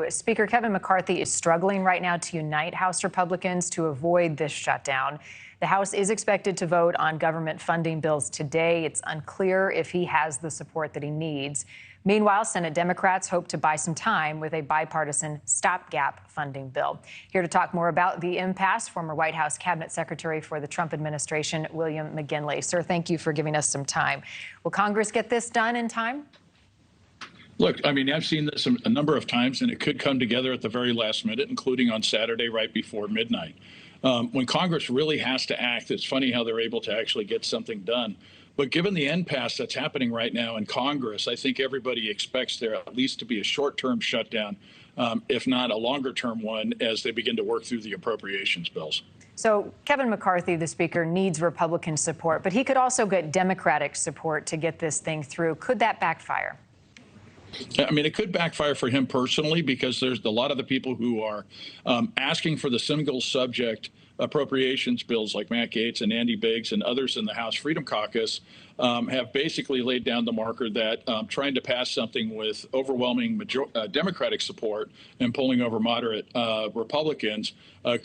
Speaker Kevin McCarthy is struggling right now to unite House Republicans to avoid this shutdown. The House is expected to vote on government funding bills today. It's unclear if he has the support that he needs. Meanwhile, Senate Democrats hope to buy some time with a bipartisan stopgap funding bill. Here to talk more about the impasse, former White House Cabinet Secretary for the Trump administration, William McGinley. Sir, thank you for giving us some time. Will Congress get this done in time? Look, I mean, I've seen this a number of times, and it could come together at the very last minute, including on Saturday right before midnight. When Congress really has to act, it's funny how they're able to actually get something done. But given the impasse that's happening right now in Congress, I think everybody expects there at least to be a short-term shutdown, if not a longer-term one, as they begin to work through the appropriations bills. So Kevin McCarthy, the Speaker, needs Republican support, but he could also get Democratic support to get this thing through. Could that backfire? I mean, it could backfire for him personally, because there's a lot of the people who are asking for the single subject appropriations bills, like Matt Gaetz and Andy Biggs and others in the House Freedom Caucus, have basically laid down the marker that trying to pass something with overwhelming Democratic support and pulling over moderate Republicans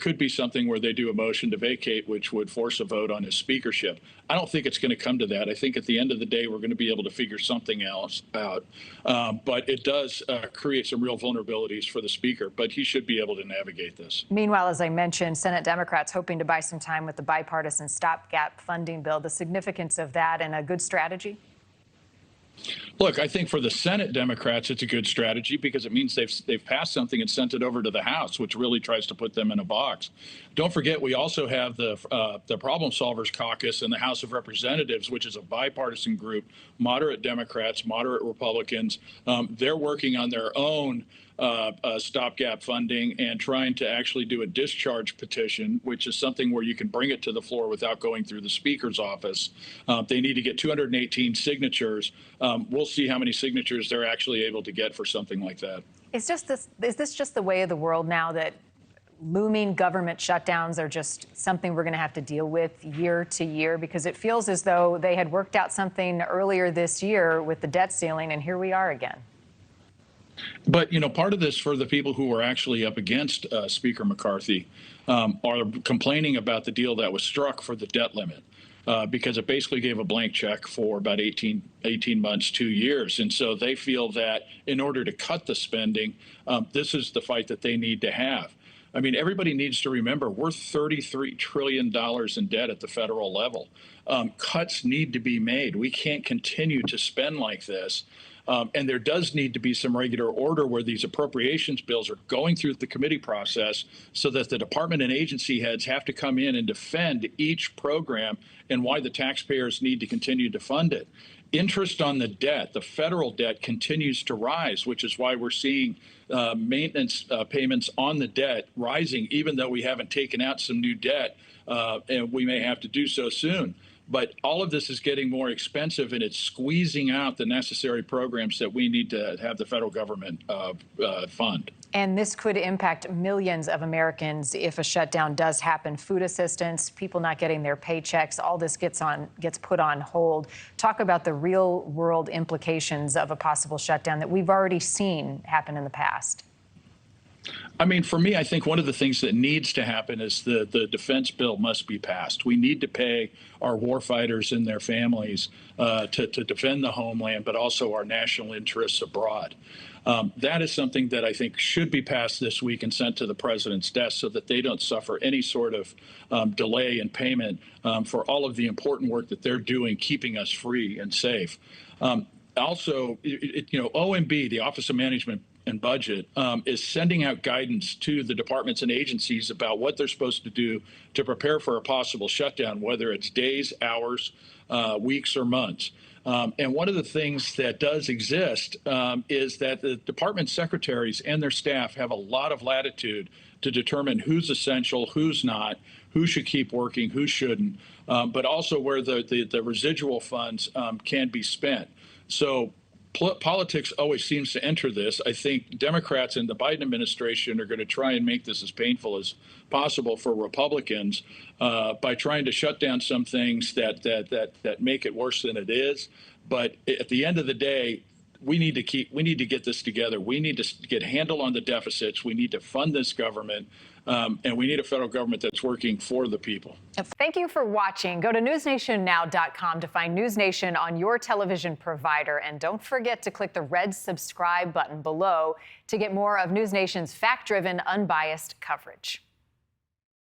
could be something where they do a motion to vacate, which would force a vote on his speakership. I don't think it's going to come to that. I think at the end of the day, we're going to be able to figure something else out. But it does create some real vulnerabilities for the speaker, but he should be able to navigate this. Meanwhile, as I mentioned, Senate Democrats hoping to buy some time with the bipartisan stopgap funding bill. The significance of that and a good strategy? Look, I think for the Senate Democrats, it's a good strategy because it means they've passed something and sent it over to the House, which really tries to put them in a box. Don't forget, we also have the Problem Solvers Caucus in the House of Representatives, which is a bipartisan group, moderate Democrats, moderate Republicans. They're working on their own stopgap funding and trying to actually do a discharge petition, which is something where you can bring it to the floor without going through the Speaker's office. They need to get 218 signatures. We'll see how many signatures they're actually able to get for something like that. Is this just the way of the world now, that looming government shutdowns are just something we're going to have to deal with year to year? Because it feels as though they had worked out something earlier this year with the debt ceiling, and here we are again. But, you know, part of this for the people who are actually up against Speaker McCarthy are complaining about the deal that was struck for the debt limit, because it basically gave a blank check for about 18 months, 2 years. And so they feel that in order to cut the spending, this is the fight that they need to have. I mean, everybody needs to remember we're $33 trillion in debt at the federal level. Cuts need to be made. We can't continue to spend like this. And there does need to be some regular order where these appropriations bills are going through the committee process so that the department and agency heads have to come in and defend each program and why the taxpayers need to continue to fund it. Interest on the debt, the federal debt, continues to rise, which is why we're seeing maintenance payments on the debt rising, even though we haven't taken out some new debt, and we may have to do so soon. But all of this is getting more expensive, and it's squeezing out the necessary programs that we need to have the federal government fund. And this could impact millions of Americans if a shutdown does happen. Food assistance, people not getting their paychecks, all this gets put on hold. Talk about the real world implications of a possible shutdown that we've already seen happen in the past. I mean, for me, I think one of the things that needs to happen is the defense bill must be passed. We need to pay our warfighters and their families to defend the homeland, but also our national interests abroad. That is something that I think should be passed this week and sent to the president's desk so that they don't suffer any sort of delay in payment for all of the important work that they're doing, keeping us free and safe. Also, OMB, the Office of Management and Budget, is sending out guidance to the departments and agencies about what they're supposed to do to prepare for a possible shutdown, whether it's days, hours, weeks, or months. And one of the things that does exist is that the department secretaries and their staff have a lot of latitude to determine who's essential, who's not, who should keep working, who shouldn't, but also where the residual funds can be spent. So politics always seems to enter this. I think Democrats and the Biden administration are going to try and make this as painful as possible for Republicans by trying to shut down some things that make it worse than it is. But at the end of the day, we need to get this together. We need to get a handle on the deficits. We need to fund this government, and we need a federal government that's working for the people. Thank you for watching. Go to newsnationnow.com to find News Nation on your television provider. And don't forget to click the red subscribe button below to get more of News Nation's fact-driven, unbiased coverage.